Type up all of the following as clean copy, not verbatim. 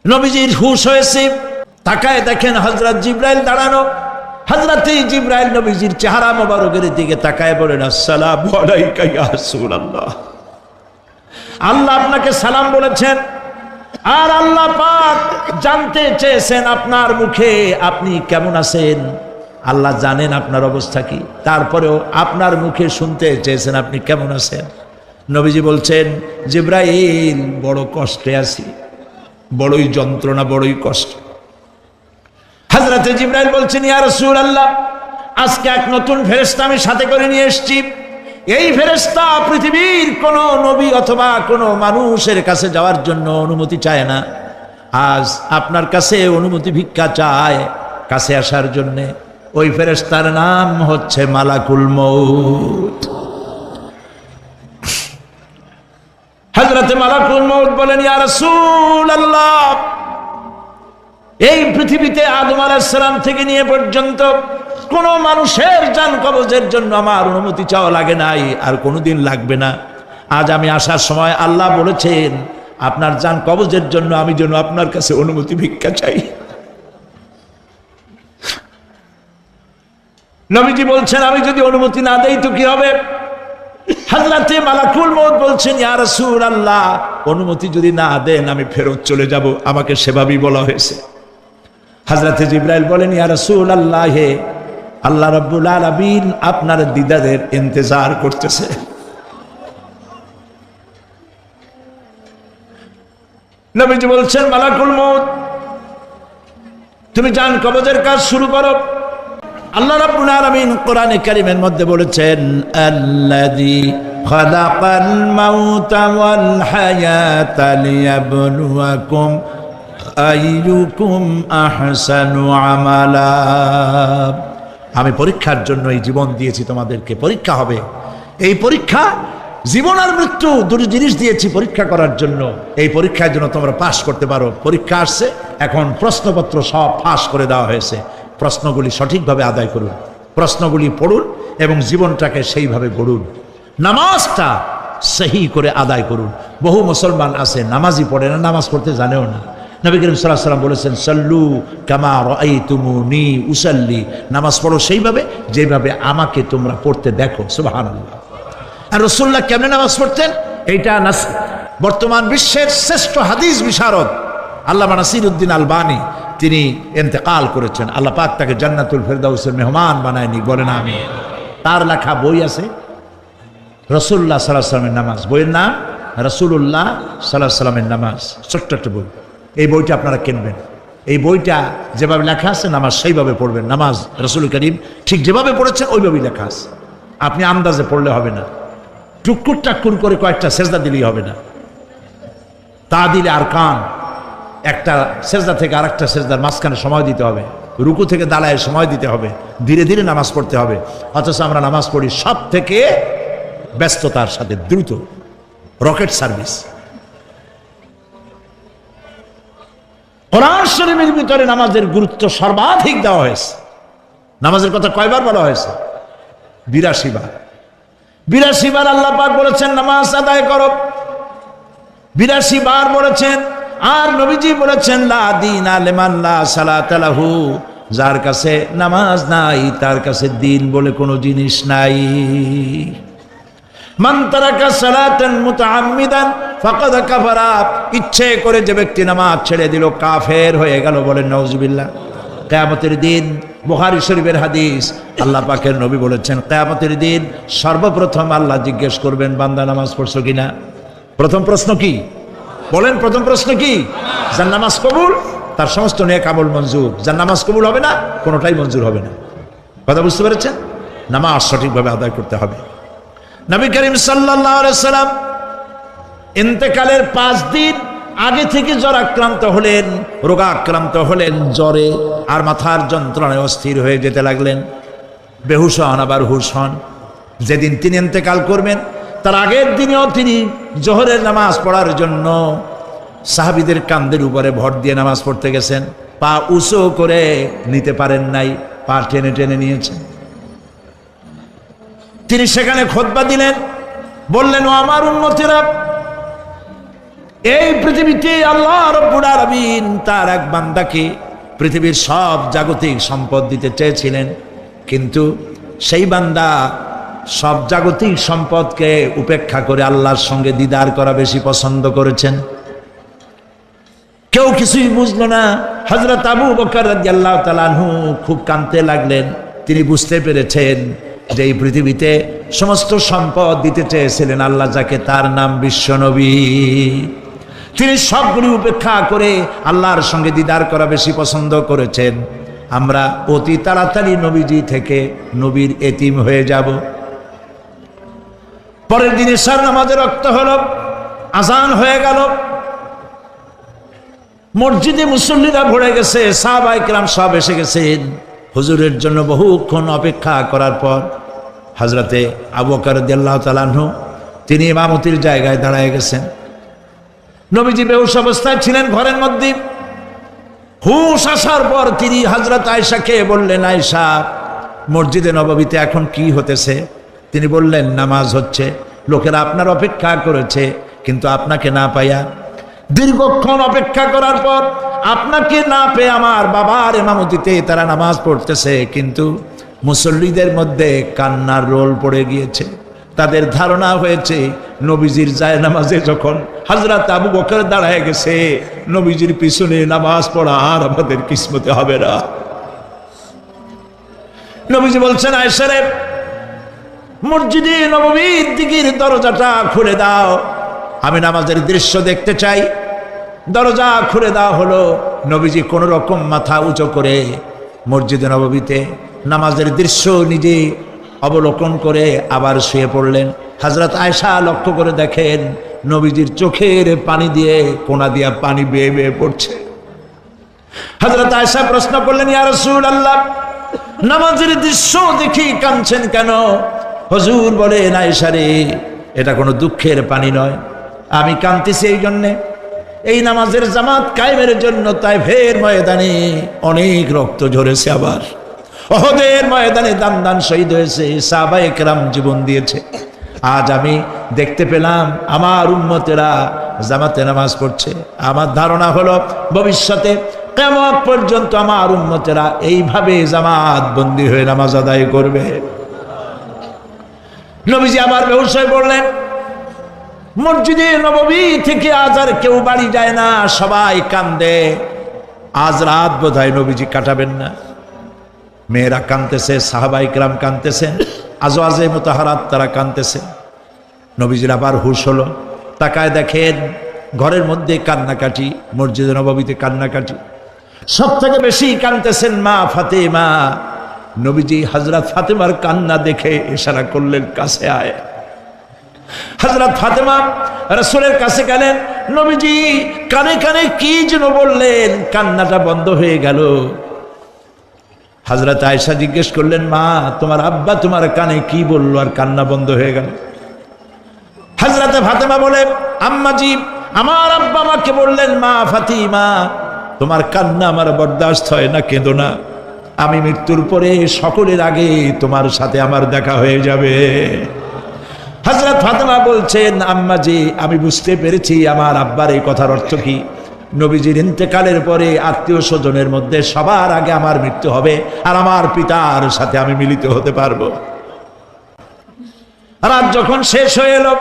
নবীজির হুঁশ হয়েছে, তাকায় দেখেন হযরত জিবরাইল দাঁড়ানো। হযরত জিবরাইল নবীজির চেহারা মোবারকের দিকে তাকায় বলেন, আসসালামু আলাইকা ইয়া রাসূলুল্লাহ। আল্লাহ আপনাকে সালাম বলেছেন, আর আল্লাহ পাক জানতে চেয়েছেন আপনার মুখে আপনি কেমন আছেন। আল্লাহ জানেন আপনার অবস্থা কি, তারপরেও আপনার মুখে শুনতে চেয়েছেন আপনি কেমন আছেন। নবীজি বলছেন, জিবরাইল বড় কষ্টে আছি, বড়ই যন্ত্রণা, বড়ই কষ্ট। হযরত জিবরাইল বলছেন, ইয়া রাসূলুল্লাহ, আজকে এক নতুন ফেরেশতা আমি সাথে করে নিয়ে এসেছি। এই ফেরেশতা পৃথিবীর কোন নবী অথবা কোনো মানুষের কাছে যাওয়ার জন্য অনুমতি চায় না, আজ আপনার কাছে অনুমতি ভিক্ষা চায় কাছে আসার জন্য। ওই ফেরেশতার নাম হচ্ছে মালাকুল মউত। হযরত মালাকুল মউত বলেন, ইয়া রাসূলুল্লাহ, এই পৃথিবীতে আদম আলাইহিস সালাম থেকে নিয়ে পর্যন্ত কোন মানুষের জান কবজের জন্য আমার অনুমতি চাওয়া লাগে নাই, আর কোনোদিন লাগবে না। আজ আমি আসার সময় আল্লাহ বলেছেন আপনার জান কবজের জন্য আমি যেন আপনার কাছে অনুমতি ভিক্ষা চাই। নবীজি বলছেন, আমি যদি অনুমতি না দেই তো কি হবে? হযরতে মালাকুল মউত বলছেন, ইয়া রাসূলুল্লাহ, অনুমতি যদি না দেন আমি ফেরত চলে যাব, আমাকে সেভাবেই বলা হয়েছে। হযরতে জিবরাইল বলেন, ইয়া রাসূলুল্লাহ, হে আল্লাহ রাব্বুল আলামিন আপনার দিদারের ইন্তজার করতেছে। নবীজি বলছেন, মালাকুল মউত, তুমি জান কবজের কাজ শুরু করো। আল্লাহ রাব্বুল আলামিন কোরআনে কারীমের মধ্যে বলেছেন, আল্লাযী খালাকাল মাউতা ওয়াল হায়াতা লিয়াবলুয়াকুম আইয়ুকুম আহসানু আমালা। আমি পরীক্ষার জন্য এই জীবন দিয়েছি, তোমাদেরকে পরীক্ষা হবে। এই পরীক্ষা জীবন আর মৃত্যু দুটো জিনিস দিয়েছি পরীক্ষা করার জন্য। এই পরীক্ষার জন্য তোমরা পাস করতে পারো। পরীক্ষা আসছে, এখন প্রশ্নপত্র সব ফাঁস করে দেওয়া হয়েছে। প্রশ্নগুলি সঠিকভাবে আদায় করুন, প্রশ্নগুলি পড়ুন এবং জীবনটাকে সেইভাবে গড়ুন। নামাজটা সহি করে আদায় করুন। বহু মুসলমান আছে নামাজই পড়ে না, নামাজ পড়তে জানেও না। নবী করিম সাল্লাল্লাহু আলাইহি ওয়াসাল্লাম বলেছেন, সাল্লু কামা রাআইতুমুনি উসাল্লি, নামাজ পড়ো সেইভাবে যেভাবে আমাকে তোমরা পড়তে দেখো। সুবহানাল্লাহ। আর রাসূলুল্লাহ কেমনে নামাজ পড়তেন? এইটা বর্তমান বিশ্বের শ্রেষ্ঠ হাদিস বিশারদ আল্লামা নাসিরউদ্দিন আলবানী তিনি ইন্তেকাল করেছেন। আল্লাহ পাক তাকে জান্নাতুল ফেরদাউসের মেহমান বানায়নি, বলেন আমিন। তার লেখা বই আছে রাসূলুল্লাহ সাল্লাল্লাহু আলাইহি ওয়াসাল্লামের নামাজ, বইয়ের নাম রাসূলুল্লাহ সাল্লাল্লাহু আলাইহি ওয়াসাল্লামের নামাজ। ছোট্ট একটা বই। এই বইটা আপনারা কিনবেন। এই বইটা যেভাবে লেখা আছে নামাজ সেইভাবে পড়বেন। নামাজ রাসূল করিম ঠিক যেভাবে পড়েছেন ওইভাবেই লেখা আছে। আপনি আন্দাজে পড়লে হবে না, টুকুর টাক্কুর করে কয়েকটা সেজদা দিলেই হবে না। তা দিলে আর কান একটা সেজদা থেকে আর একটা সেজদার মাঝখানে সময় দিতে হবে, রুকু থেকে দাঁড়ায় সময় দিতে হবে, ধীরে ধীরে নামাজ পড়তে হবে। অথচ আমরা নামাজ পড়ি সব থেকে ব্যস্ততার সাথে, দ্রুত, রকেট সার্ভিস। কোরআন শরীফের ভিতরে নামাজের গুরুত্ব সর্বাধিক দেওয়া হয়েছে। নামাজের কথা কয়বার বলা হয়েছে? ৮২ বার। ৮২ বার আল্লাহ পাক বলেছেন নামাজ আদায় করো, ৮২ বার বলেছেন। আর নবীজি বলেছেন, লা দীনা লিমান লা সালাতা লাহু, যার কাছে নামাজ নাই তার কাছে দিন বলে কোনো জিনিস নাই। মান তারাকা সালাতান মুতাআম্মিদান ফাকাদ কাফারা, ইচ্ছে করে যে ব্যক্তি নামাজ ছেড়ে দিল কাফের হয়ে গেল, বলেন নাউজুবিল্লাহ। কিয়ামতের দিন, বুখারী শরীফের হাদিস, আল্লাহ পাকের নবী বলেছেন কিয়ামতের দিন সর্বপ্রথম আল্লাহ জিজ্ঞেস করবেন, বান্দা নামাজ পড়ছো কিনা? প্রথম প্রশ্ন কি বলেন? প্রথম প্রশ্ন কি? যার নামাজ কবুল তার সমস্ত নেক আমল মঞ্জুর, যার নামাজ কবুল হবে না কোনোটাই মঞ্জুর হবে না। কথা বুঝতে পেরেছেন? নামাজ সঠিকভাবে আদায় করতে হবে। নবী করিম সাল্লাল্লাহু আলাইহি সাল্লাম ইন্তেকালের ৫ দিন আগে থেকে জ্বর আক্রান্ত হলেন, রোগাক্রান্ত হলেন জ্বরে, আর মাথার যন্ত্রণায় অস্থির হয়ে যেতে লাগলেন। বেহুশ হন, আবার হুশ হন। যেদিন তিনি ইন্তেকাল করবেন তার আগের দিনেও তিনি জোহরের নামাজ পড়ার জন্য সাহাবীদের কাঁধের উপরে ভর দিয়ে নামাজ পড়তে গেছেন। পা উঁচু করে নিতে পারেন নাই, পা টেনে টেনে নিয়েছেন। তিনি সেখানে খুতবা দিলেন, বললেন, ও আমার উম্মতেরা, এই পৃথিবীতে আল্লাহ রাব্বুল আলামিন তার এক বান্দাকে পৃথিবীর সব জাগতিক সম্পদ দিতে চেয়েছিলেন, কিন্তু সেই বান্দা সব জাগতিক সম্পদকে উপেক্ষা করে আল্লাহর সঙ্গে দিদার করা বেশি পছন্দ করেছেন। কেউ কিছুই বুঝলো না। হযরত আবু বকর রাদিয়াল্লাহু তাআলা আনহু খুব কাঁদতে লাগলেন। তিনি বুঝতে পেরেছেন যে এই পৃথিবীতে সমস্ত সম্পদ দিতে চেয়েছিলেন আল্লাহ যাকে, তার নাম বিশ্বনবী। তিনি সবগুলি উপেক্ষা করে আল্লাহর সঙ্গে দিদার করা বেশি পছন্দ করেছেন। আমরা অতি তাড়াতাড়ি নবীজি থেকে নবীর এতিম হয়ে যাব। পরের দিন ইশার নামাজের রক্ত হলো, আজান হয়ে গেল, মসজিদে মুসল্লিরা ভরে গেছে, সাহাবায়ে কেরাম সব এসে গেছেন। হুজুরের জন্য বহুক্ষণ অপেক্ষা করার পর হযরতে আবু বকর রাদিয়াল্লাহু তাআলা আনহু তিনি ইমামতির জায়গায় দাঁড়ায় গেছেন। নবীজি বেহুশ অবস্থায় ছিলেন ঘরের মধ্যে। হুশ আসার পর তিনি হযরত আয়েশাকে বললেন, আয়েশা, মসজিদে নববীতে এখন কি হতেছে? তিনি বললেন, নামাজ হচ্ছে। লোকেরা আপনার অপেক্ষা করেছে, কিন্তু আপনাকে না পাইয়া দীর্ঘক্ষণ অপেক্ষা করার পর আপনাকে না পেয়ে আমার বাবার ইমামতিতে তারা নামাজ পড়তেছে, কিন্তু মুসল্লিদের মধ্যে কান্নার রোল পড়ে গিয়েছে। তাদের ধারণা হয়েছে নবীজির জায়নামাজে যখন হযরত আবু বকর দাঁড়ায় গেছে, নবীজির পিছনে নামাজ পড়া আর আমাদের কিসমতে হবে না। নবীজি বলছেন, আয়েশা রে, মসজিদে নববীর দিকের দরজাটা খুলে দাও, আমি নামাজের দৃশ্য দেখতে চাই। দরজা খুলে দেওয়া হলো। নবীজি কোন রকম মাথা উঁচু করে মসজিদে নববীতে নামাজের দৃশ্য নিজে অবলোকন করে আবার শুয়ে পড়লেন। হযরত আয়েশা লক্ষ্য করে দেখেন নবীজির চোখের পানি দিয়ে কোনা দিয়া পানি বেয়ে বেয়ে পড়ছে। হযরত আয়েশা প্রশ্ন করলেন, ইয়া রাসূলুল্লাহ, নামাজের দৃশ্য দেখি কাঁদছেন কেন? হুজুর বলেন, আয়েশা রে, এটা কোনো দুঃখের পানি নয়, আমি কাঁদতেছি এই জন্যে, এই নামাজের জামাত কায়েমের জন্য তায়েফের ময়দানে অনেক রক্ত ঝরেছে, আবার উহুদের ময়দানে দান দান শহীদ হয়েছে, সাহাবায়ে কেরাম জীবন দিয়েছে। আজ আমি দেখতে পেলাম আমার উম্মতেরা জামাতে নামাজ পড়ছে। আমার ধারণা হলো ভবিষ্যতে কিয়ামত পর্যন্ত আমার উম্মতেরা এইভাবে জামাত বন্দী হয়ে নামাজ আদায় করবে। নবীজি আবার বেহুশ হয়ে পড়লেন। মসজিদে নববী থেকে আজ আর কেউ বাড়ি যায় না, সবাই কান্দে। আজ রাত বোধহয় নবীজি কাটাবেন না। মেয়েরা কাঁদতেছে, সাহাবায়ে কেরাম কাঁদতেছেন, আজওয়াজে মুতাহারাত তারা কাঁদতেছে। নবীজির আবার হুশ হলো, তাকায় দেখেন ঘরের মধ্যে কান্নাকাটি, মসজিদে নববীতে কান্নাকাটি। সব থেকে বেশি কাঁদতেছেন মা ফাতেমা। নবীজি হযরত ফাতেমার কান্না দেখে ইশারা করলেন, কাছে আয়। হযরত ফাতেমা রাসূলের কাছে গেলেন। নবীজি কানে কানে কি যেন বললেন, কান্নাটা বন্ধ হয়ে গেল। হযরত আয়েশা জিজ্ঞেস করলেন, মা, তোমার আব্বা তোমার কানে কি বললো আর কান্না বন্ধ হয়ে গেল? হযরত ফাতেমা বলে, আম্মাজি, আমার আব্বা আমাকে বললেন, মা ফাতিমা, তোমার কান্না আমার বরদাস্ত হয় না, কেঁদো না, আমি মৃত্যুর পরে সকলের আগে তোমার সাথে আমার দেখা হয়ে যাবে। হযরত ফাতেমা বলছেন, আম্মাজি, আমি বুঝতে পেরেছি আমার আব্বার এই কথার অর্থ কি। নবীজির ইন্তেকালের পরে আত্মীয় স্বজনের মধ্যে সবার আগে আমার মৃত্যু হবে, আর আমার পিতার সাথে আমি মিলিত হতে পারবো। রাত যখন শেষ হয়ে এলো,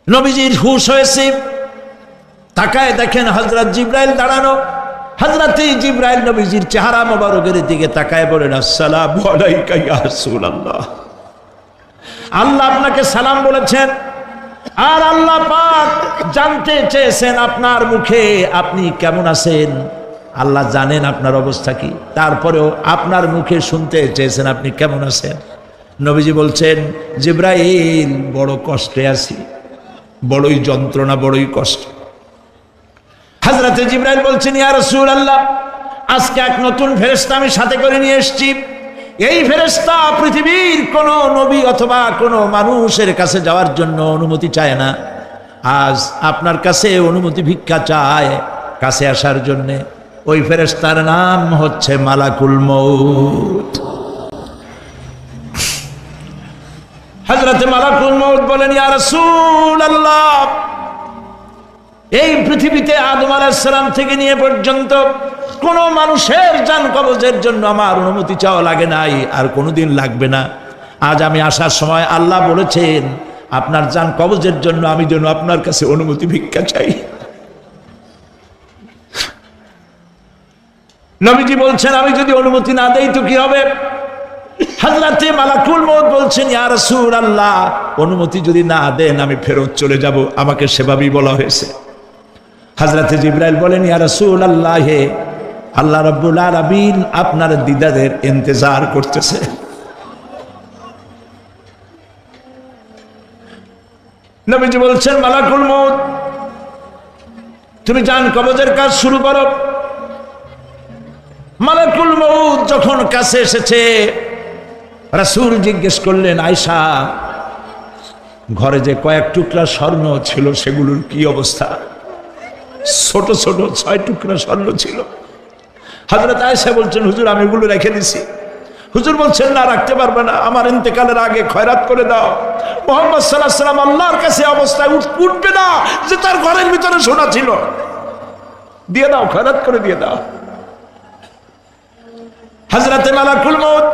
নবীজির হুশ হয়েছে। তাকায় দেখেন হযরত জিবরাইল দাঁড়ানো। হযরত জিবরাইল নবীজির চেহারা মোবারকের দিকে তাকায় বলেন, আসসালামু আলাইকা ইয়া রাসূলুল্লাহ। আল্লাহ আপনাকে সালাম বলেছেন, আর আল্লাহ পাক জানতে চেয়েছেন আপনার মুখে আপনি কেমন আছেন। আল্লাহ জানেন আপনার অবস্থা কি, তারপরেও আপনার মুখে শুনতে চেয়েছেন আপনি কেমন আছেন। নবীজি বলছেন, জিবরাইল, বড় কষ্টে আছি, বড়ই যন্ত্রণা, বড়ই কষ্ট। হযরত জিবরাইল বলছেন, ইয়া রাসূলুল্লাহ, আজকে এক নতুন ফেরেশতা আমি সাথে করে নিয়ে এসেছি। এই ফেরেশতা পৃথিবীর কোন নবী অথবা কোন মানুষের কাছে যাওয়ার জন্য অনুমতি চায় না। আজ আপনার কাছে অনুমতি ভিক্ষা চায় কাছে আসার জন্য। ওই ফেরেশতার নাম হচ্ছে মালাকুল মউত। হযরতে মালাকুল মউত বলেন, ইয়া রাসূলুল্লাহ, এই পৃথিবীতে আদম আলাইহিস সালাম থেকে নিয়ে পর্যন্ত কোন মানুষের জান কবজের জন্য আমার অনুমতি চাওয়া লাগে নাই, আর কোনোদিন লাগবে না। আজ আমি আসার সময় আল্লাহ বলেছেন আপনার জান কবজের জন্য আমি যেন আপনার কাছে অনুমতি ভিক্ষা চাই। নবীজি বলছেন আমি যদি অনুমতি না দেই তো কি হবে? হযরতে মালাকুল মউত বলছেন, ইয়া রাসূলুল্লাহ, অনুমতি যদি না দেন আমি ফেরত চলে যাব, আমাকে সেভাবেই বলা হয়েছে। হযরতে জিবরাইল বলেন, ইয়া রাসূলুল্লাহ, হে আল্লাহ রাব্বুল আলামিন আপনার দিদারের ইন্তজার করতেছে। নবীজি বলছেন, মালাকুল মউত, তুমি জান কবজের কাজ শুরু করো। মালাকুল মউত যখন কাছে এসেছে, রাসূল জিজ্ঞেস করলেন, আয়েশা, ঘরে যে কয়েক টুকরা স্বর্ণ ছিল সেগুলোর কি অবস্থা? ছোট ছোট 6 টুকরা স্বর্ণ ছিল। হযরত আয়েশা বলছেন, হুজুর আমি এগুলো রেখে দিছি। হুজুর বলছেন, না, রাখতে পারবে না, আমার ইন্তেকালের আগে খয়রাত করে দাও। মুহাম্মদ সাল্লাল্লাহু আলাইহি ওয়াসাল্লাম আল্লাহর কাছে অবস্থায় উঠবে না যে তার ঘরের ভিতরে সোনা ছিল। দিয়ে দাও, খয়রাত করে দিয়ে দাও। হযরতে মালাকুল মউত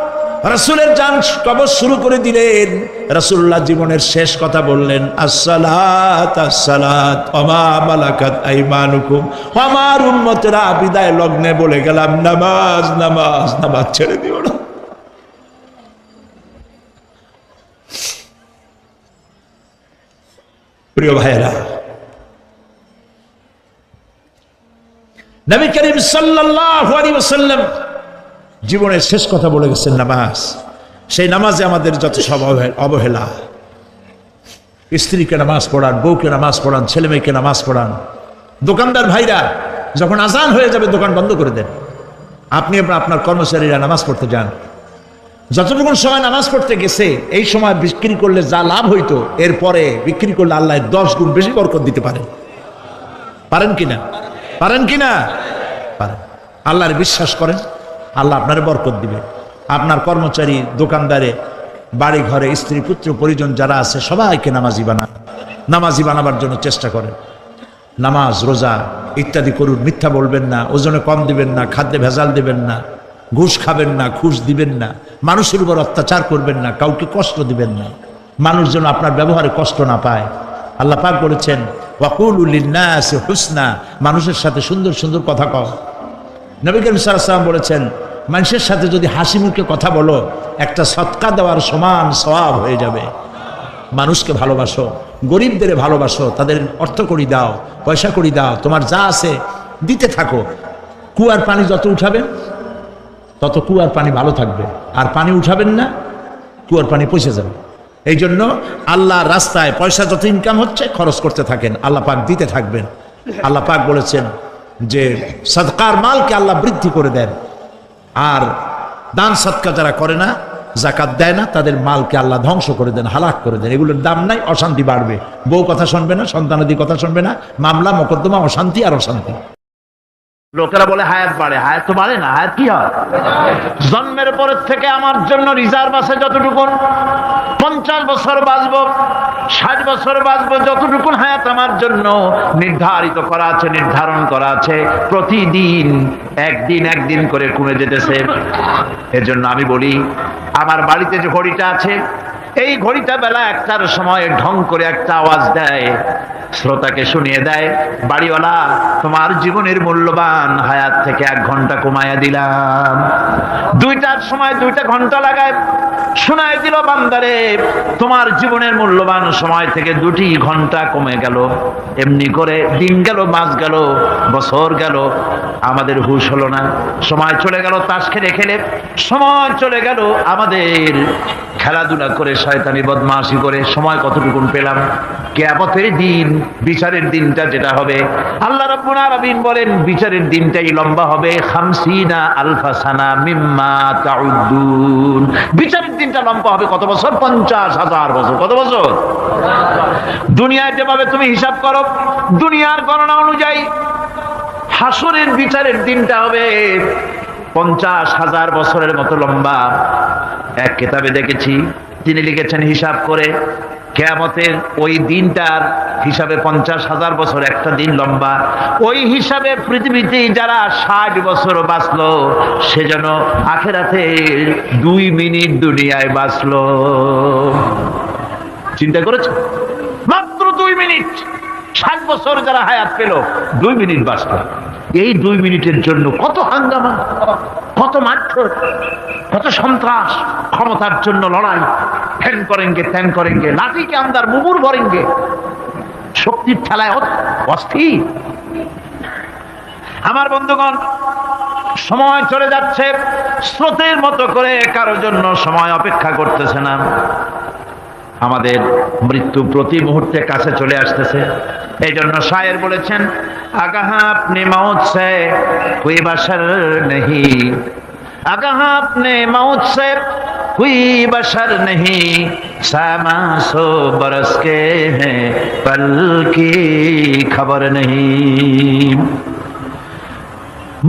রাসূলের জান কবজ শুরু করে দিলেন। রাসূলুল্লাহ জীবনের শেষ কথা বললেন, আসসালাত আসসালাত ওয়া মা মালাকাত আইমানুকুম। আমার উম্মতেরা বিদায় লগ্নে বলে গেলাম, নামাজ নামাজ নামাজ ছেড়ে দিও না। প্রিয় ভাইরা, নবী করিম সাল্লাল্লাহু আলাইহি ওয়াসাল্লাম জীবনের শেষ কথা বলে গেছেন নামাজ। সেই নামাজে আমাদের যত সব অবহেলা, স্ত্রীকে নামাজ পড়ান, বউকে নামাজ পড়ান, ছেলে মেয়েকে নামাজ পড়ান। দোকানদার ভাইরা যখন আজান হয়ে যাবে দোকান বন্ধ করে দেন, আপনি আপনার কর্মচারীরা নামাজ পড়তে যান। যতটুকু সময় নামাজ পড়তে গেছে এই সময় বিক্রি করলে যা লাভ হইতো এরপরে বিক্রি করলে আল্লাহ 10 গুণ বেশি বরকত দিতে পারেন। পারেন কিনা? পারেন কিনা? পারেন। আল্লাহর বিশ্বাস করেন, আল্লাহ আপনার বরকত দিবে। আপনার কর্মচারী, দোকানদারে, বাড়ি ঘরে স্ত্রী পুত্র পরিজন যারা আছে সবাইকে নামাজি বানান। নামাজি বানাবার জন্য চেষ্টা করেন। নামাজ রোজা ইত্যাদি করুন। মিথ্যা বলবেন না, ওজনে কম দিবেন না, খাদ্যে ভেজাল দিবেন না, ঘুষ খাবেন না, ঘুষ দিবেন না, মানুষের উপর অত্যাচার করবেন না, কাউকে কষ্ট দিবেন না, মানুষ যেন আপনার ব্যবহারে কষ্ট না পায়। আল্লাহ পাক বলেছেন, ওয়াকুলু লিন্নাসি হুসনা, মানুষের সাথে সুন্দর সুন্দর কথা কও। নবী করিম সাল্লাল্লাহু আলাইহি ওয়াসাল্লাম বলেছেন, মানুষের সাথে যদি হাসি মুখে কথা বলো একটা সদকা দেওয়ার সমান সওয়াব হয়ে যাবে। মানুষকে ভালোবাসো, গরিবদের ভালোবাসো, তাদের অর্থ করি দাও, পয়সা করি দাও, তোমার যা আছে দিতে থাকো। কুয়ার পানি যত উঠাবেন তত কুয়ার পানি ভালো থাকবে, আর পানি উঠাবেন না কুয়ার পানি পচে যাবে। এই জন্য আল্লাহর রাস্তায় পয়সা যত ইনকাম হচ্ছে খরচ করতে থাকেন, আল্লাহ পাক দিতে থাকবেন। আল্লাহ পাক বলেছেন যে সদকার মালকে আল্লাহ বৃদ্ধি করে দেন, আর দান সদকা যারা করে না, যাকাত দেয় না, তাদের মালকে আল্লাহ ধ্বংস করে দেন, হালাক করে দেন। এগুলোর দাম নাই, অশান্তি বাড়বে। বউ কথা শুনবে না, সন্তানাদি কথা শুনবে না, মামলা মোকদ্দমা, অশান্তি আর অশান্তি। লোকেরা বলে হায়াত বাড়ে, হায়াত তো বাড়ে না। হায়াত কি হয়? জন্মের পরের থেকে আমার জন্য রিজার্ভ আছে যতটুকুন, 50 বছর বাঁচবো, 60 বছর বাঁচবো, যতটুকুন হায়াত আমার জন্য নির্ধারিত করা আছে, নির্ধারণ করা আছে, প্রতিদিন একদিন করে কমে যেতেছে। এর জন্য আমি বলি, আমার বাড়িতে যে ঘড়িটা আছে, এই ঘড়িটা বেলা 1টার সময় ঢং করে একটা আওয়াজ দেয়, শ্রোতাকে শুনিয়ে দেয়, বাড়িওয়ালা তোমার জীবনের মূল্যবান হায়াত থেকে 1 ঘন্টা কমায়া দিলাম। 2টার সময় 2টা ঘন্টা লাগায় শোনায় দিল, বান্দারে তোমার জীবনের মূল্যবান সময় থেকে 2টি ঘন্টা কমে গেল। এমনি করে দিন গেল, মাস গেল, বছর গেল, আমাদের হুঁশ হলো না। সময় চলে গেল তাস খেলে খেলে, সময় চলে গেল আমাদের খেলাধুলা করে, শয়তানি বদমাশি করে। সময় কতটুকুন পেলাম? কিয়ামতের দিন, বিচারের দিনটা যেটা হবে, আল্লাহ রাব্বুল আলামিন বলেন বিচারের দিনটাই লম্বা হবে 50 আলফা সানা মিম্মা তাউদ্দুন। বিচারের দিনটা লম্বা হবে কত বছর? 50,000 বছর। কত বছর? দুনিয়ায় যেভাবে তুমি হিসাব করো, দুনিয়ার গণনা অনুযায়ী হাসরের বিচারের দিনটা হবে 50,000 বছরের মতো লম্বা। এক কিতাবে দেখেছি তিনি লিখেছেন হিসাব করে কিয়ামতের ওই দিনটার হিসাবে 50,000 বছর একটা দিন লম্বা, ওই হিসাবে পৃথিবীতে যারা 60 বছর বাঁচলো সেজন্য আখেরাতে 2 মিনিট দুনিয়ায় বাঁচলো। চিন্তা করেছো? মাত্র 2 মিনিট। 60 বছর যারা হায়াত পেল 2 মিনিট বাঁচলো। এই 2 মিনিটের জন্য কত হাঙ্গামা, কত মারধর, কত সন্ত্রাস, ক্ষমতার জন্য লড়াই, ফ্যান করেঙ্গে ত্যান করেঙ্গে, লাঠিকে আন্দার মুগুর ভরেঙ্গে, শক্তির ঠেলায় অস্থির। আমার বন্ধুগণ, সময় চলে যাচ্ছে, স্রোতের মতো করে কারোর জন্য সময় অপেক্ষা করতেছে না। আমাদের মৃত্যু প্রতি মুহূর্তে কাছে চলে আসতেছে। এই জন্য শায়ের বলেছেন, আগাহ আপনি মৌত সে কোই বশর নেহি, আগাহ আপনি মৌত সে কোই বশর নেহি, সামা সো বরস কে হ্যাঁ পল কি খবর নেহি।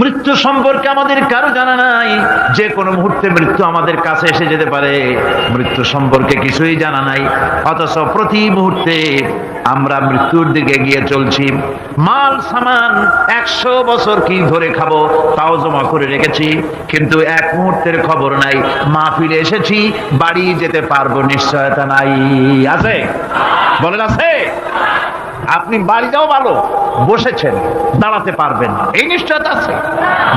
মৃত্যু সম্পর্কে আমাদের কারো জানা নাই, যে কোনো মুহূর্তে মৃত্যু আমাদের কাছে এসে যেতে পারে, মৃত্যু সম্পর্কে কিছুই জানা নাই। অথচ প্রতি মুহূর্তে আমরা মৃত্যুর দিকে গিয়ে চলছি। মাল সামান 100 বছর কি ধরে খাবো তাও জমা করে রেখেছি, কিন্তু এক মুহূর্তের খবর নাই। মাহফিলে এসেছি, বাড়ি যেতে পারবো নিশ্চয়তা নাই। আছে? বলেন আছে? আপনি বাড়িটাও ভালো, বসেছেন, দাঁড়াতে পারবেন না, এই নিশ্চয়তা আছে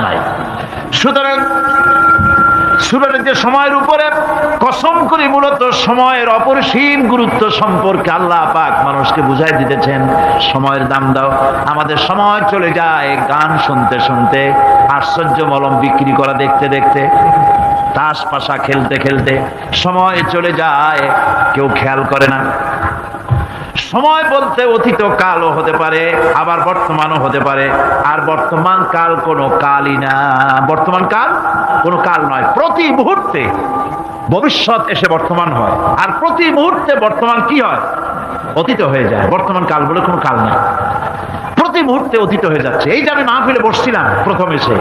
নাই। সুতরাং সুরার যে সময়ের উপরে কসম করে মূলত সময়ের অপরিসীম গুরুত্ব সম্পর্কে আল্লাহ পাক মানুষকে বুঝাই দিতেছেন। সময়ের দাম দাও। আমাদের সময় চলে যায় গান শুনতে শুনতে, আশ্চর্য মলম বিক্রি করা দেখতে দেখতে, তাস পাশা খেলতে খেলতে সময় চলে যায়, কেউ খেয়াল করে না। সময় বলতে অতীত কালও হতে পারে, আবার বর্তমানও হতে পারে। আর বর্তমান কাল কোনো কালই না, বর্তমান কাল কোনো কাল নয়। প্রতি মুহূর্তে ভবিষ্যৎ এসে বর্তমান হয়, আর প্রতি মুহূর্তে বর্তমান কি হয়? অতীত হয়ে যায়। বর্তমান কাল বলে কোনো কাল নাই, প্রতি মুহূর্তে অতীত হয়ে যাচ্ছে। এই যে আমি মাহফিলে বসছিলাম প্রথম এসে,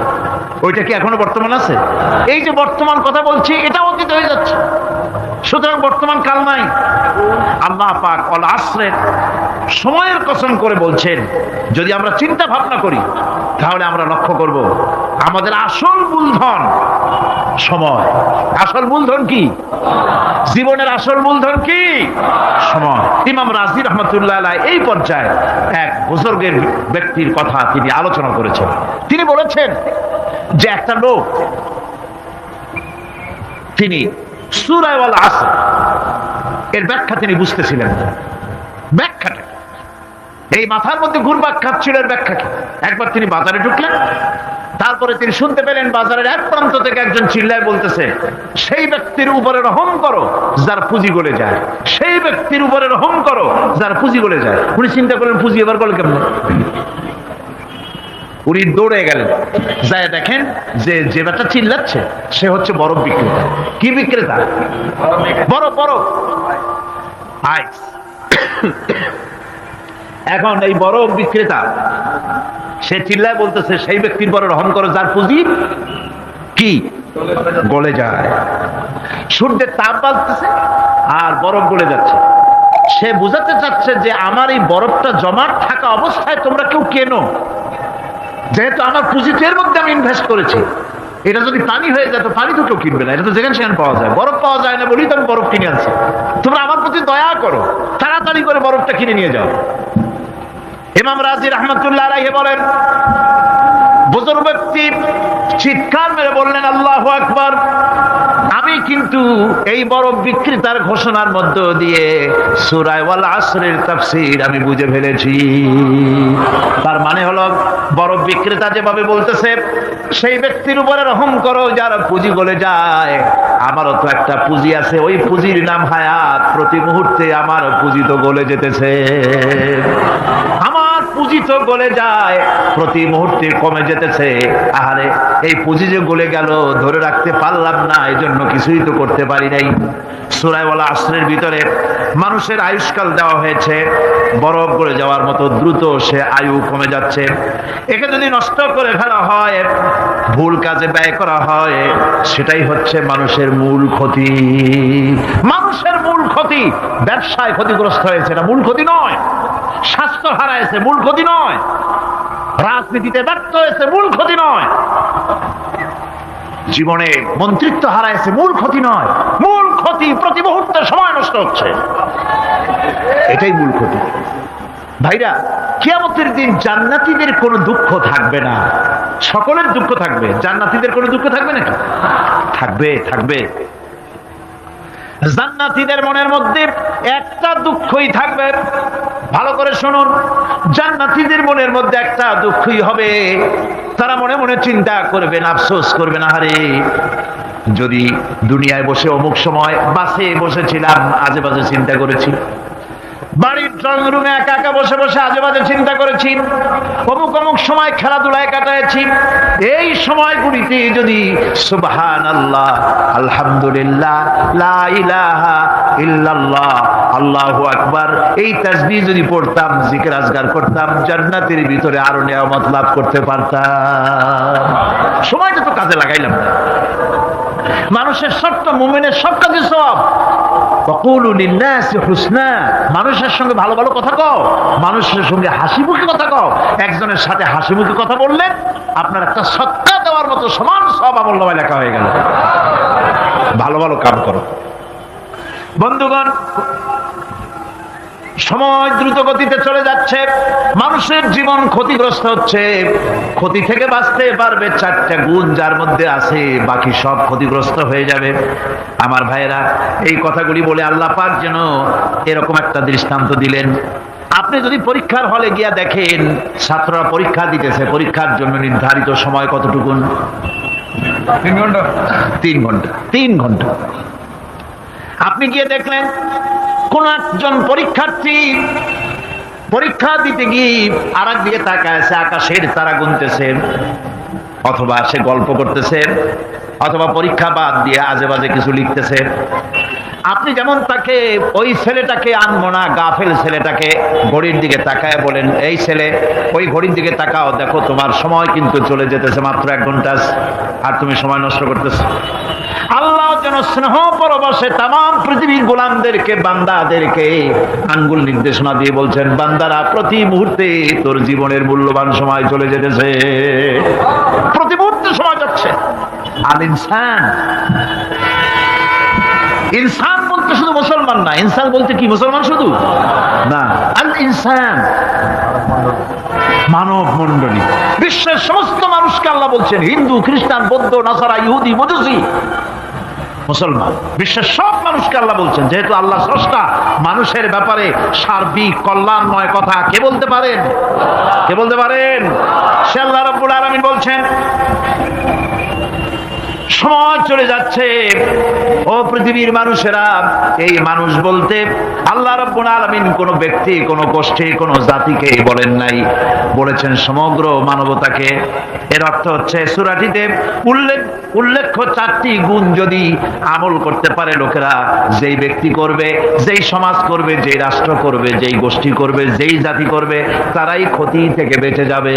ওইটা কি এখনো বর্তমান আছে? এই যে বর্তমান কথা বলছি, এটা অতীত হয়ে যাচ্ছে। সুতরাং বর্তমান কাল নাই। আল্লাহ পাক অল আসরের সময়ের কসম করে বলছেন। যদি আমরা চিন্তা ভাবনা করি তাহলে আমরা লক্ষ্য করব আমাদের আসল মূলধন সময়। আসল মূলধন কি? জীবনের আসল মূলধন কি? সময়। ইমাম রাজি রহমতুল্লাহ আলাইহি এই পর্যায়ে এক বুজুর্গের ব্যক্তির কথা তিনি আলোচনা করেছেন। তিনি বলেছেন যে একটা লোক, তিনি সূরা আল আসর এর ব্যাখ্যা তিনি বুঝতেছিলেন না। ব্যাখ্যাটা এই মাথার মধ্যে ঘুরপাক খাচ্ছিল, এর ব্যাখ্যা কি? একবার তিনি বাজারে ঢুকলেন, তারপরে তিনি শুনতে পেলেন বাজারের এক প্রান্ত থেকে একজন চিল্লায় বলতেছে, সেই ব্যক্তির উপরে রহম করো যার পুঁজি গলে যায়, সেই ব্যক্তির উপরে রহম করো যার পুঁজি গলে যায়। উনি চিন্তা করলেন পুঁজি এবার গলে কেমন? উনি দৌড়ে গেলেন, যায় দেখেন যে যে ব্যাটা চিল্লাচ্ছে সে হচ্ছে বরফ বিক্রেতা। কি বিক্রেতা? বরফ, বরফ, আইস। এখন এই বরফ বিক্রেতা সে চিল্লায় বলতেছে, সেই ব্যক্তির পরে রহম করো যার পুঁজি কি গলে যায়। সূর্যের তাপ বাড়তেছে আর বরফ গলে যাচ্ছে। সে বুঝাতে চাচ্ছে যে আমার এই বরফটা জমাট থাকা অবস্থায় তোমরা কেউ কেনো, যেহেতু আমার পুঁজিতে এর মধ্যে আমি ইনভেস্ট করেছি। এটা যদি পানি হয়ে যায় তো পানি তো কেউ কিনবে না, এটা তো যেখানে সেখানে পাওয়া যায়। বরফ পাওয়া যায় না বলেই তো আমি বরফ কিনে আনছি। তোমরা আমার প্রতি দয়া করো, তাড়াতাড়ি করে বরফটা কিনে নিয়ে যাও। ইমাম রাজি রহমতুল্লাহ আলাইহি বলেন, বুজুর্গ ব্যক্তি চিৎকার মেরে বললেন, আল্লাহু আকবার। আমি কিন্তু এই বরফ বিক্রেতার ঘোষণার মধ্য দিয়ে সূরা ওয়াল আসরের তাফসীর আমি বুঝে ফেলেছি। তার মানে হলো বরফ বিক্রেতা যেভাবে বলতেছে সেই ব্যক্তির উপরে রহম করো যার পুঁজি গলে যায়, আমারও তো একটা পুঁজি আছে, ওই পুঁজির নাম হায়াত। প্রতি মুহূর্তে আমার পুঁজি তো গলে যেতেছে। আমার পুঁজি তো গলে যায়, প্রতি মুহূর্তে কমে যেতেছে। আহারে, এই পুঁজি যে গলে গেল, ধরে রাখতে পারলাম না, এই জন্য কিছুই তো করতে পারি নাই। সূরা ওয়াল আসরের ভিতরে মানুষের আয়ুষ্কাল দেওয়া হয়েছে, বরফ গলে যাওয়ার মতো দ্রুত সে আয়ু কমে যাচ্ছে। একে যদি নষ্ট করে ফেলা হয়, ভুল কাজে ব্যয় করা হয়, সেটাই হচ্ছে মানুষের মূল ক্ষতি। মানুষের মূল ক্ষতি। ব্যবসায় ক্ষতিগ্রস্ত হয়েছে, এটা মূল ক্ষতি নয়। স্বাস্থ্য হারাইছে, মূল ক্ষতি নয়। রাজনীতিতে ব্যর্থ হয়েছে, মূল ক্ষতি নয়। জীবনে মন্ত্রিত্ব হারাইছে, মূল ক্ষতি নয়। মূল ক্ষতি প্রতি মুহূর্তে সময় নষ্ট হচ্ছে, এটাই মূল ক্ষতি। ভাইরা, কিয়ামতের দিন জান্নাতীদের কোনো দুঃখ থাকবে না, সকলের দুঃখ থাকবে। জান্নাতীদের কোনো দুঃখ থাকবে নাকি? থাকবে, থাকবে। জান্নাতীদের মনের মধ্যে একটা দুঃখই থাকবে। ভালো করে শুনুন, জান্নাতীদের মনের মধ্যে একটা দুঃখই হবে। তারা মনে মনে চিন্তা করবেন, আফসোস করবেন, আহারে যদি দুনিয়ায় বসে অমুক সময় বাসে বসেছিলাম, আজে বাজে চিন্তা করেছি, বাড়ির ড্রয়িং রুমে একা একা বসে বসে আজে বাজে চিন্তা করেছি, অমুক অমুক সময় খেলাধুলায় কাটাইছি, এই সময়গুলিতে যদি সুবহানাল্লাহ, আলহামদুলিল্লাহ, লা ইলাহা ইল্লাল্লাহ, আল্লাহু আকবার, এই তাসবিহ যদি পড়তাম, জিকির আজগার করতাম, জান্নাতের ভিতরে আরো নিয়ামত লাভ করতে পারতাম। সময়টা তো কাজে লাগাইলাম না। মানুষের শর্ত, মুমিনের সব কাজে সব। ওয়াকুলু লিন্নাসি হুসনা, মানুষের সঙ্গে ভালো ভালো কথা কও, মানুষের সঙ্গে হাসি মুখে কথা কও। একজনের সাথে হাসি মুখে কথা বললেন, আপনার একটা সৎকা দেওয়ার মতো সমান সব আমলনামায় লেখা হয়ে গেল। ভালো ভালো কাম করো। বন্ধুগণ, সময় দ্রুত গতিতে চলে যাচ্ছে, মানুষের জীবন ক্ষতিগ্রস্ত হচ্ছে। ক্ষতি থেকে বাঁচতে পারবে চারটা গুণ যার মধ্যে আছে, বাকি সব ক্ষতিগ্রস্ত হয়ে যাবে। আমার ভাইয়েরা, এই কথাগুলি বলে আল্লাহ পাক যেন এরকম একটা দৃষ্টান্ত দিলেন। আপনি যদি পরীক্ষার হলে গিয়া দেখেন, ছাত্ররা পরীক্ষা দিতেছে, পরীক্ষার জন্য নির্ধারিত সময় কতটুকু? 3 ঘন্টা। 3 ঘন্টা, 3 ঘন্টা। আপনি গিয়ে দেখলেন কোন একজন পরীক্ষার্থী পরীক্ষা দিতে গিয়ে আর এক দিকে তাকায় আছে, আকাশের তারা গুনতেছে, অথবা সে গল্প করতেছে, অথবা পরীক্ষা বাদ দিয়ে আজে বাজে কিছু লিখতেছে। আপনি যেমন তাকে, ওই ছেলেটাকে আনবো না, গাফেল ছেলেটাকে ঘড়ির দিকে তাকায় বলেন, এই ছেলে ওই ঘড়ির দিকে তাকাও, দেখো তোমার সময় কিন্তু চলে যেতেছে, মাত্র 1 ঘন্টা আর তুমি সময় নষ্ট করতেছ। আল্লাহ যেন স্নেহ পরবশে তামাম পৃথিবীর গোলামদেরকে, বান্দাদেরকে আঙ্গুল নির্দেশনা দিয়ে বলছেন, বান্দারা প্রতি মুহূর্তে তোর জীবনের মূল্যবান সময় চলে যেতেছে, প্রতি মুহূর্তে সময় যাচ্ছে। আল ইনসান, ইনসান বলতে শুধু মুসলমান না, ইনসান বলতে কি মুসলমান শুধু না, আল ইনসান মানব মণ্ডলী, বিশ্বের সমস্ত মানুষকে আল্লাহ বলছেন, হিন্দু, খ্রিস্টান, বৌদ্ধ, নাসারা, ইহুদি, মজুসি, মুসলমান, বিশ্বের সব মানুষকে আল্লাহ বলছেন। যেহেতু আল্লাহ স্রষ্টা, মানুষের ব্যাপারে সার্বিক কল্যাণময় কথা কে বলতে পারেন? কে বলতে পারেন? সে আল্লাহ রাব্বুল আলামিন বলছেন, সময় চলে যাচ্ছে ও পৃথিবীর মানুষেরা। এই মানুষ বলতে আল্লাহ রাব্বুল আলামিন কোন ব্যক্তি, কোন গোষ্ঠী, কোন জাতিকে বলেন নাই, বলেছেন সমগ্র মানবতাকে। এর অর্থ হচ্ছে সূরাটিতে উল্লেখ্য 4টি গুণ যদি আমল করতে পারে লোকেরা, যেই ব্যক্তি করবে, যেই সমাজ করবে, যেই রাষ্ট্র করবে, যেই গোষ্ঠী করবে, যেই জাতি করবে, তারাই ক্ষতি থেকে বেঁচে যাবে।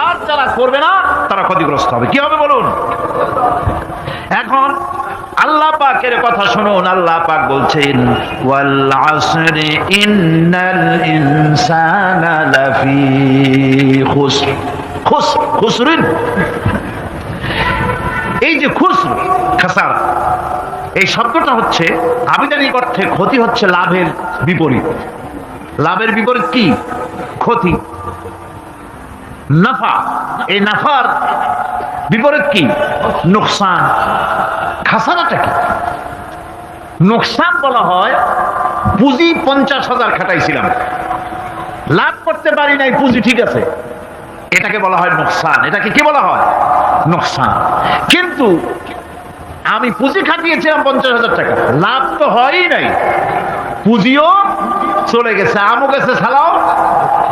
আর যারা করবে না, তারা ক্ষতিগ্রস্ত হবে। কি হবে বলুন? এখন আল্লাহ পাকের কথা শুনুন। আল্লাহ পাক বলছেন, ওয়াল আসরি ইন্নাল ইনসানা লাফি খুসর। খুসরিন, এই যে খুসর, খাসারা, এই শব্দটা হচ্ছে আবিধানিক অর্থে ক্ষতি হচ্ছে লাভের বিপরীত। লাভের বিপরীত কি? ক্ষতি। নাফা, এই নাফার বিপরীত কি? নোকসান। খাসারাটা কি? নোকসান বলা হয় পুঁজি 50,000 খাটাইছিলাম, লাভ করতে পারি নাই, পুঁজি ঠিক আছে, এটাকে বলা হয় নোকসান। এটাকে কি বলা হয়? নোকসান। কিন্তু আমি পুঁজি খাটিয়েছিলাম 50,000 টাকা, লাভ তো হয়ই নাই, পুঁজিও চলে গেছে, আমও গেছে ছালাও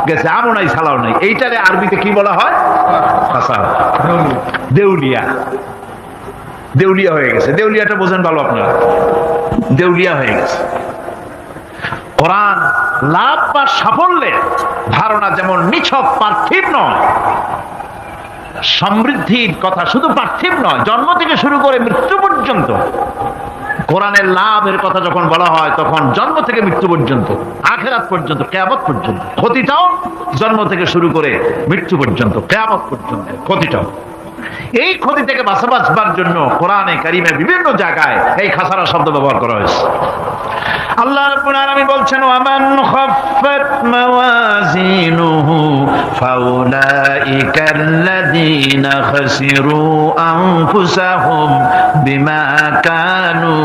গেছে, আমও নাই ছালাও নাই। এইটারে আরবিতে কি বলা হয়? খাসারা, দেউলিয়া। দেউলিয়া হয়ে গেছে। দেউলিয়াটা বোঝেন ভালো আপনারা, দেউলিয়া হয়ে গেছে। কোরআন লাভ বা সাফল্যের ধারণা যেমন নিছক পার্থিব নয়, সমৃদ্ধির কথা শুধু পার্থিব নয়, জন্ম থেকে শুরু করে মৃত্যু পর্যন্ত কোরআনের লাভের কথা যখন বলা হয় তখন জন্ম থেকে মৃত্যু পর্যন্ত, আখিরাত পর্যন্ত, কিয়ামত পর্যন্ত। ক্ষতিটাও জন্ম থেকে শুরু করে মৃত্যু পর্যন্ত, কিয়ামত পর্যন্ত ক্ষতিটাও। এই ক্ষতি থেকে বাঁচবার জন্য কোরআনে কারিমে বিভিন্ন জায়গায় এই খাসারা শব্দ ব্যবহার করা হয়েছে। আল্লাহ রাব্বুল আলামিন বলছেন, ওয়ামান খাফফাত মাওয়াজিনুহু ফাউলাইকাল্লাযীনা খাসিরু আনফুসাহুম বিমা কানু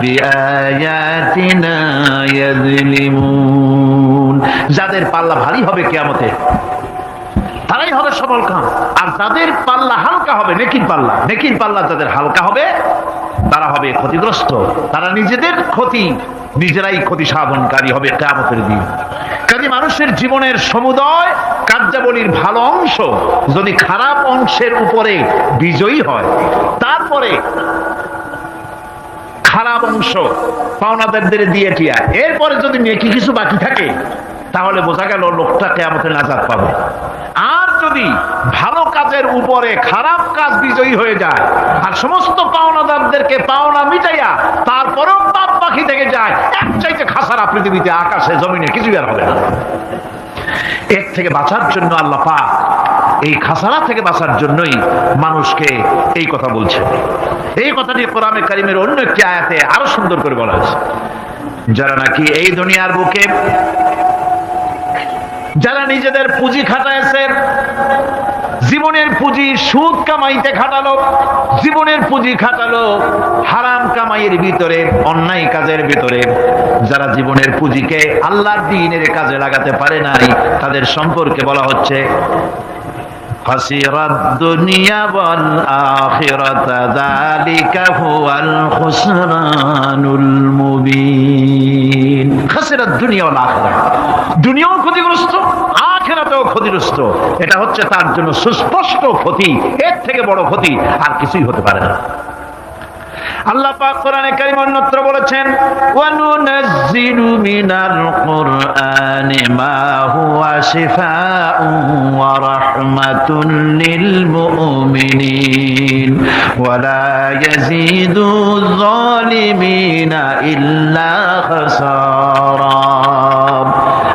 বিআয়াতিনা ইয়াযলিমুন। যাদের পাল্লা ভারী হবে কিয়ামতে তারাই হবে সফল কাম, আর যাদের পাল্লা হালকা হবে, নেকির পাল্লা, নেকির পাল্লা যাদের হালকা হবে তারা হবে ক্ষতিগ্রস্ত, তারা নিজেদের ক্ষতি নিজেরাই ক্ষতি সাধনকারী হবে কিয়ামতের দিন। কাজে মানুষের জীবনের সমুদয় কার্যাবলীর ভালো অংশ যদি খারাপ অংশের উপরে বিজয়ী হয়, তারপরে খারাপ অংশ পাওনাদারদের দিয়ে টিয়া, এরপরে যদি নেকি কিছু বাকি থাকে তাহলে বোঝা গেল লোকটা কিয়ামতে নাজাত পাবে। আর যদি ভালো কাজের উপরে খারাপ কাজ বিজয়ী হয়ে যায় আর সমস্ত পাওনাদারদেরকে পাওনা মিটাইয়া তারপরেও পাপ বাকি থেকে যায়, এক চাইতে খাসারা পৃথিবীতে, আকাশে জমিনে কিছু আর হবে না। এর থেকে বাঁচার জন্য আল্লাহ পাক এই খাসারা থেকে বাঁচার জন্যই মানুষকে এই কথা বলছে। এই কথাটি কোরআনে কারিমের অন্য একটি আয়াতে আরো সুন্দর করে বলা হয়েছে, যারা নাকি এই দুনিয়ার বুকে যারা নিজেদের পুঁজি খাটাইছে, জীবনের পুঁজি সুদ কামাইতে খাটালো, জীবনের পুঁজি খাটালো হারাম কামাইয়ের ভিতরে, অন্যায় কাজের ভিতরে, যারা জীবনের পুঁজিকে আল্লাহর দ্বীনের কাজে লাগাতে পারে নাই, তাদের সম্পর্কে বলা হচ্ছে খাসিরাদ দুনিয়া ওয়াল আখিরাতা যালিকা হুয়াল খুসরানুল মুবিন। খাসিরাদ দুনিয়া ওয়াল আখিরাত, দুনিয়াও ক্ষতিগ্রস্ত, আখিরাতেও ক্ষতিগ্রস্ত। এটা হচ্ছে তার জন্য সুস্পষ্ট ক্ষতি, এর থেকে বড় ক্ষতি আর কিছুই হতে পারে না। আল্লাহ পাক কোরআনে কারীম অন্যত্র বলেছেন, ওয়া নুনাজ্জিলু মিনাল কুরআনি মা হুয়া শিফাউন ওয়া রাহমাতুন লিল মুমিনিন ওয়া লা ইয়াজিদু যালিমিনা ইল্লা খাসারা।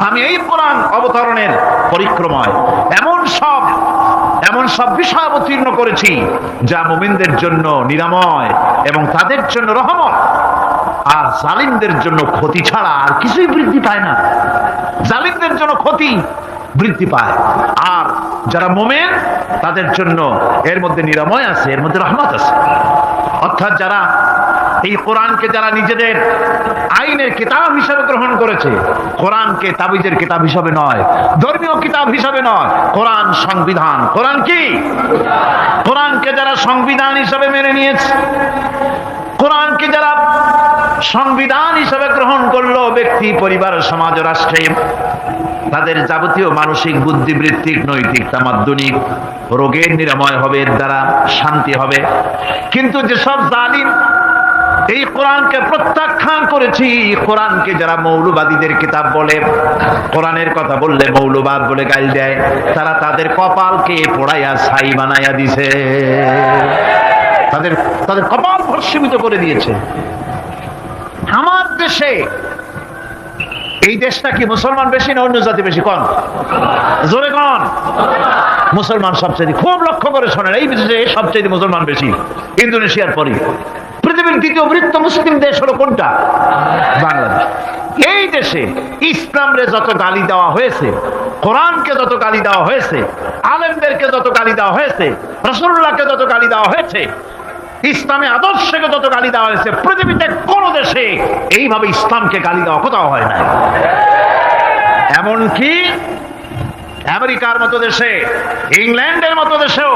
আমি এই কোরআন অবতরণের পরিক্রমায় এমন সব বিষয় অবতীর্ণ করেছি যা মুমিনদের জন্য নিরাময় এবং তাদের জন্য রহমত, আর জালিমদের জন্য ক্ষতি ছাড়া আর কিছুই বৃদ্ধি পায় না। জালিমদের জন্য ক্ষতি বৃদ্ধি পায়, আর যারা মুমিন তাদের জন্য এর মধ্যে নিরাময় আছে, এর মধ্যে রহমত আছে। অর্থাৎ যারা এই কোরআনকে যারা নিজেদের আইনের কিতাব হিসাবে গ্রহণ করেছে, কোরআনকে তাবিজের কিতাব হিসাবে নয়, ধর্মীয় কিতাব হিসাবে নয়, কোরআন সংবিধান। কোরআন কি? কোরআনকে যারা সংবিধান হিসাবে মেনে নিয়েছে, কোরআনকে যারা সংবিধান হিসাবে গ্রহণ করলো, ব্যক্তি, পরিবার, সমাজ, রাষ্ট্রে তাদের যাবতীয় মানসিক, বুদ্ধিবৃত্তিক, নৈতিক, তামাদ্দুনিক রোগের নিরাময় হবে, এর দ্বারা শান্তি হবে। কিন্তু যেসব জালিম এই কোরআনকে প্রত্যাখ্যান করেছি, কোরআনকে যারা মৌলবাদীদের কিতাব বলে, কোরআনের কথা বললে মৌলবাদ বলে গাল দেয়, তারা তাদের কপালকে পোড়াইয়া ছাই বানাইয়া দিছে, তাদের কপাল ভস্মীভূত করে দিয়েছে। আমার দেশে, এই দেশটা কি মুসলমান বেশি না অন্য জাতি বেশি? কোন জোরে কোন? মুসলমান সবচেয়ে, খুব লক্ষ্য করে শোনেন, এই দেশে সবচেয়ে মুসলমান বেশি, ইন্দোনেশিয়ার পরে। পৃথিবীর দ্বিতীয় বৃহত্তম মুসলিম দেশ হলো কোনটা? বাংলাদেশ। এই দেশে ইসলামরে যত গালি দেওয়া হয়েছে, কোরআনকে যত গালি দেওয়া হয়েছে, আলেমদেরকে যত গালি দেওয়া হয়েছে, রাসূলুল্লাহকে যত গালি দেওয়া হয়েছে, ইসলামী আদর্শকে যত গালি দেওয়া হয়েছে, পৃথিবীতে কোন দেশে এইভাবে ইসলামকে গালি দেওয়া কোথাও হয় না। এমনকি আমেরিকার মতো দেশে, ইংল্যান্ডের মতো দেশেও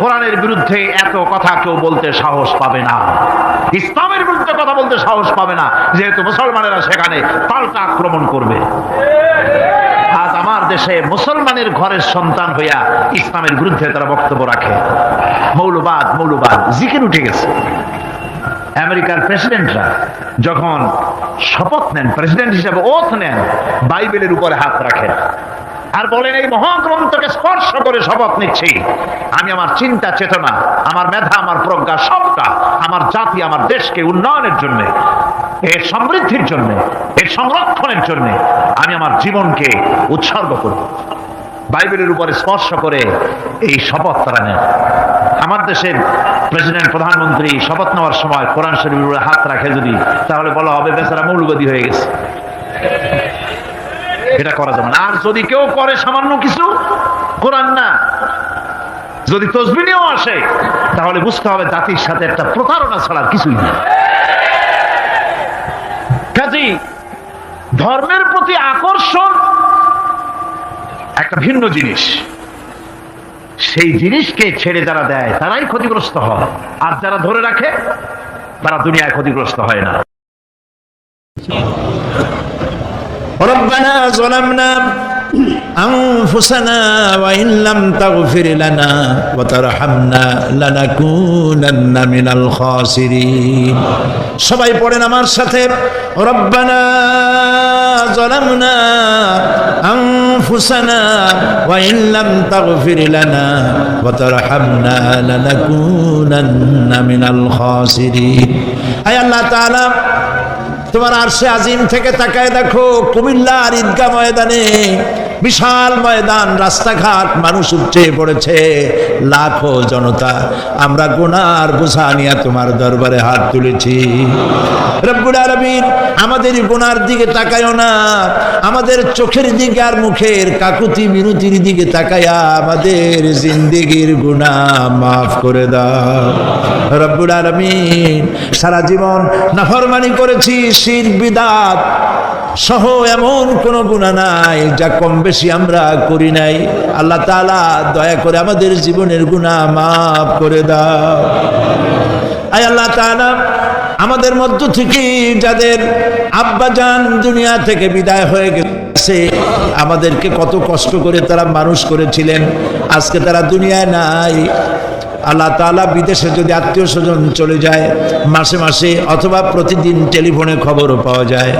কোরআনের বিরুদ্ধে এত কথা কেউ বলতে সাহস পাবে না, ইসলামের বিরুদ্ধে কথা বলতে সাহস পাবে না, যেহেতু মুসলমানেরা সেখানে পাল্টা আক্রমণ করবে। আজ আমার দেশে মুসলমানের ঘরের সন্তান হইয়া ইসলামের বিরুদ্ধে তারা বক্তব্য রাখে। মৌলবাদ মৌলবাদ জিকির উঠে গেছে। আমেরিকার প্রেসিডেন্টরা যখন শপথ নেন, প্রেসিডেন্ট হিসেবে ওথ নেন, বাইবেলের উপরে হাত রাখেন আর বলেন, এই মহাগ্রন্থকে স্পর্শ করে শপথ নিচ্ছি, আমি আমার চিন্তা চেতনা, আমার মেধা, আমার প্রজ্ঞা সবটা আমার জাতি, আমার দেশকে উন্নয়নের জন্য, এর সমৃদ্ধির জন্য, এর সংরক্ষণের জন্য আমি আমার জীবনকে উৎসর্গ করব। বাইবেলের উপরে স্পর্শ করে এই শপথ তারা নেন। আমার দেশের প্রেসিডেন্ট, প্রধানমন্ত্রী শপথ নেওয়ার সময় কোরআন শরীফের উপরে হাত রাখে যদি, তাহলে বলা হবে বেচারা মৌলবাদী হয়ে গেছে। এটা করা যাবে না। আর যদি কেউ করে সামান্য কিছু, কোরআন না, যদি তসবিহ নিয়েও আসে, তাহলে বুঝতে হবে জাতির সাথে একটা প্রতারণা ছাড়া কিছুই না। কাজেই ধর্মের প্রতি আকর্ষণ একটা ভিন্ন জিনিস, সেই জিনিসকে ছেড়ে যারা দেয় তারাই ক্ষতিগ্রস্ত হয়, আর যারা ধরে রাখে তারা দুনিয়ায় ক্ষতিগ্রস্ত হয় না। ربنا ظلمنا أنفسنا وإن لم تغفر لنا وترحمنا لنكونن من الخاسرين। সবাই পড়েন আমার সাথে, ربنا ظلمنا أنفسنا وإن لم تغفر لنا وترحمنا لنكونن من الخاسرين। আয় আল্লাহ তাআলা, তোমার আরশে আজিম থেকে তাকায় দেখো, কুমিল্লার ঈদগাহ ময়দানে বিশাল ময়দান, রাস্তাঘাট, মানুষ উপচে পড়েছে, লাখো জনতা। আমরা গুনার বোঝা নিয়ে তোমার দরবারে হাত তুলেছি। রব্বুল আলামিন, আমাদের গুনার দিকে তাকায়ও না, আমাদের চোখের দিকে আর মুখের কাকুতি মিনতির দিকে তাকায়া আমাদের জিন্দেগির গুনাহ মাফ করে দাও। রব্বুল আলামিন, সারা জীবন নাফরমানি করেছি, শিরক বিদআত সহ এমন কোন গুনাহ নাই যা কম বেশি আমরা করি নাই। আল্লাহ তাআলা দয়া করে আমাদের জীবনের গুনাহ মাফ করে দাও। আয় আল্লাহ তাআলা, আমাদের মধ্য থেকে যাদের আব্বাজান দুনিয়া থেকে বিদায় হয়ে গেছে, আমাদেরকে কত কষ্ট করে তারা মানুষ করেছিলেন, আজকে তারা দুনিয়ায় নাই। আল্লাহ তাআলা, বিদেশে যদি আত্মীয় স্বজন চলে যায়, মাসে মাসে অথবা প্রতিদিন টেলিফোনে খবরও পাওয়া যায়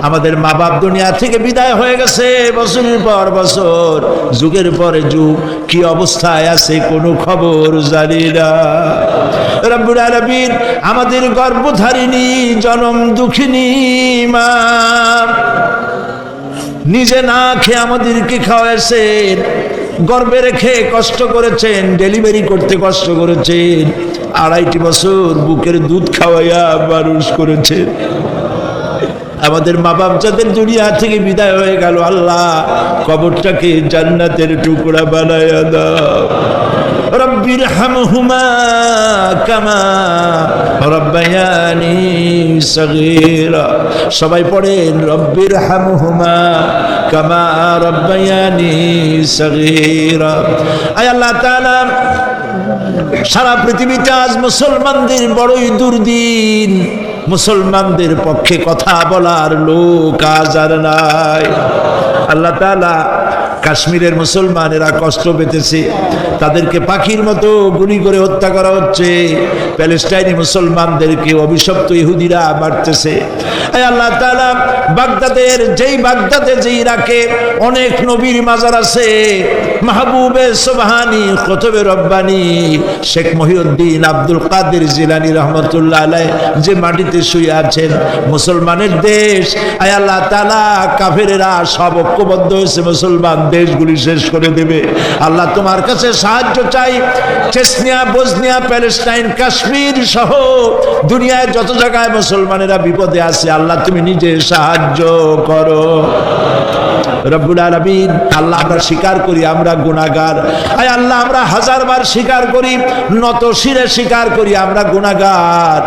আমাদের মা বাপ দুনিয়া থেকে বিদায় হয়ে গেছে, বছরের পর বছর, যুগের পরে যুগ, কি অবস্থায় আছে কোনো খবর জানি না। রব্বুল আলামিন, আমাদের গর্ভধারিণী জনম দুঃখিনী মা নিজে না খেয়ে আমাদেরকে খাওয়াইছেন, গর্ভে রেখে কষ্ট করেছেন, ডেলিভারি করতে কষ্ট করেছেন, 2.5 বছর বুকের দুধ খাওয়াইয়া মানুষ করেছেন। আমাদের মা বাপ যাদের দুনিয়া থেকে বিদায় হয়ে গেল, আল্লাহ কবরটাকে জান্নাতের টুকরা বানায়া দাও। রব্বির হামহুমা কামা রব্বায়ানি সগীরা। সবাই পড়েন, রব্বির হামহুমা কামা রব্বায়ানি সগীরা। আয় আল্লাহ তাআলা, সারা পৃথিবীতে আজ মুসলমানদের বড়ই দুর্দিন, মুসলমানদের পক্ষে কথা বলার লোক আজ আর নাই। আল্লাহ তাআলা, কাশ্মীরের মুসলমানেরা কষ্ট পেতেছে, তাদেরকে পাখির মতো গুলি করে হত্যা করা হচ্ছে, প্যালেস্টাইনি মুসলমানদেরকে অভিশপ্ত ইহুদিরা মারতেছে। আল্লাহ তাআলা, বাগদাদের যেই ইরাকে অনেক নবীর মাজার আছে, মাহবুবে সুবহানি, কুতুবে রব্বানি, শেখ মহিউদ্দিন আব্দুল কাদের জিলানী রহমতুল্লাহ আলাইহি যে মাটিতে শুয়ে আছেন, মুসলমানের দেশ। আয় আল্লাহ তাআলা, কাফেরেরা সব ঐক্যবদ্ধ হয়েছে, মুসলমান দেশগুলি শেষ করে দেবে। আল্লাহ, তোমার কাছে সাহায্য চাই। চেচনিয়া, বসনিয়া, প্যালেস্টাইন, কাশ্মীর সহ দুনিয়ায় যত জায়গায় মুসলমানেরা বিপদে আছে, আল্লাহ তুমি নিজে সাহায্য করো। রব্বুল আলামিন, আল্লাহ আমরা স্বীকার করি আমরা গুনাহগার। আয় আল্লাহ, আমরা 1000 বার স্বীকার করি, নত শিরে স্বীকার করি আমরা গুনাহগার,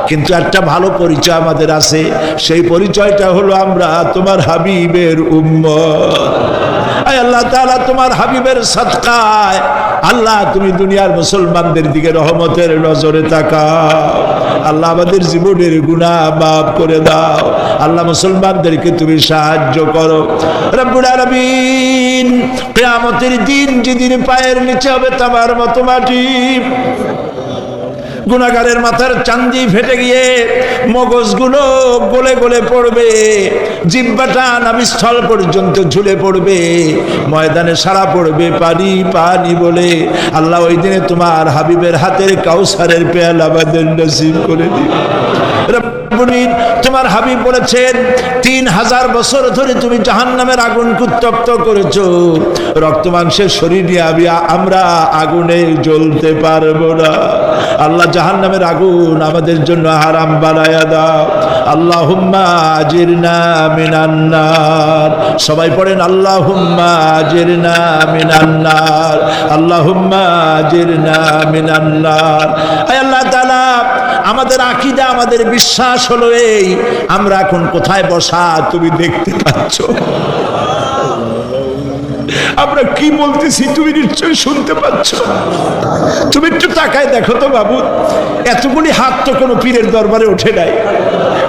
কিন্তু একটা ভালো পরিচয় আমাদের আছে, সেই পরিচয়টা হলো আমরা তোমার হাবিবের উম্মত। আয় আল্লাহ তাআলা তোমার হাবিবের সাদকায় আল্লাহ তুমি দুনিয়ার মুসলমানদের দিকে রহমতের নজরে তাকাও আল্লাহ আমাদের জীবনের গুনাহ মাফ করে দাও আল্লাহ মুসলমানদেরকে তুমি সাহায্য করো রব্বুল আলামিন কিয়ামতের দিন যেদিন পায়ের নিচে হবে তামার মতো মাটি গুনাহগারের মাথার চান্দি ফেটে গিয়ে মগজগুলো গলে গলে পড়বে জিহ্বাটা নাভিস্থল পর্যন্ত ঝুলে পড়বে ময়দানে সারা পড়বে পানি পানি বলে আল্লাহ ওই দিনে তোমার হাবিবের হাতের কাউসারের পেয়ালা আমাদের নসিব করে দিও তোমার হাবিব বলেছেন 3000 বছর ধরে তুমি জাহান্নামের আগুন উত্তপ্ত করেছো রক্ত মাংসের শরীর নিয়ে আমরা আগুনে জ্বলতে পারবো না আল্লাহ জাহান্নামের আগুন আমাদের জন্য হারাম বানায়া দাও আল্লাহুম্মা আজিরনা মিনান নার সবাই পড়েন আল্লাহুম্মা আজিরনা মিনান নার আল্লাহুম্মা আজিরনা মিনান নার আয় আল্লাহ তাআলা আমাদের আকীদা আমাদের বিশ্বাস হলো এই আমরা এখন কোথায় বসা তুমি দেখতে পাচ্ছ আমরা কি বলতেছি তুমি নিশ্চয়ই শুনতে পাচ্ছ তুমি একটু তাকায় দেখো তো বাবু এতগুলি হাত তো কোনো পীরের দরবারে ওঠে নাই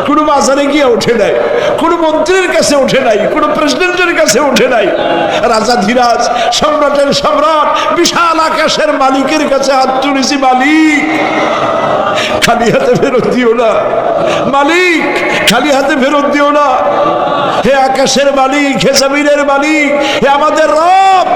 কোনো বাজারে গিয়ে ওঠে নাই কোনো মন্ত্রীর কাছে ওঠে নাই কোনো প্রেসিডেন্টের কাছে ওঠে নাই রাজা ধীরাজ সম্রাটের সম্রাট বিশাল আকাশের মালিকের কাছে হাত তুলেছি মালিক খালি হাতে ফেরত দিও না মালিক খালি হাতে ফেরত দিও না হে আকাশের মালিক হে জমিনের মালিক হে আমাদের রব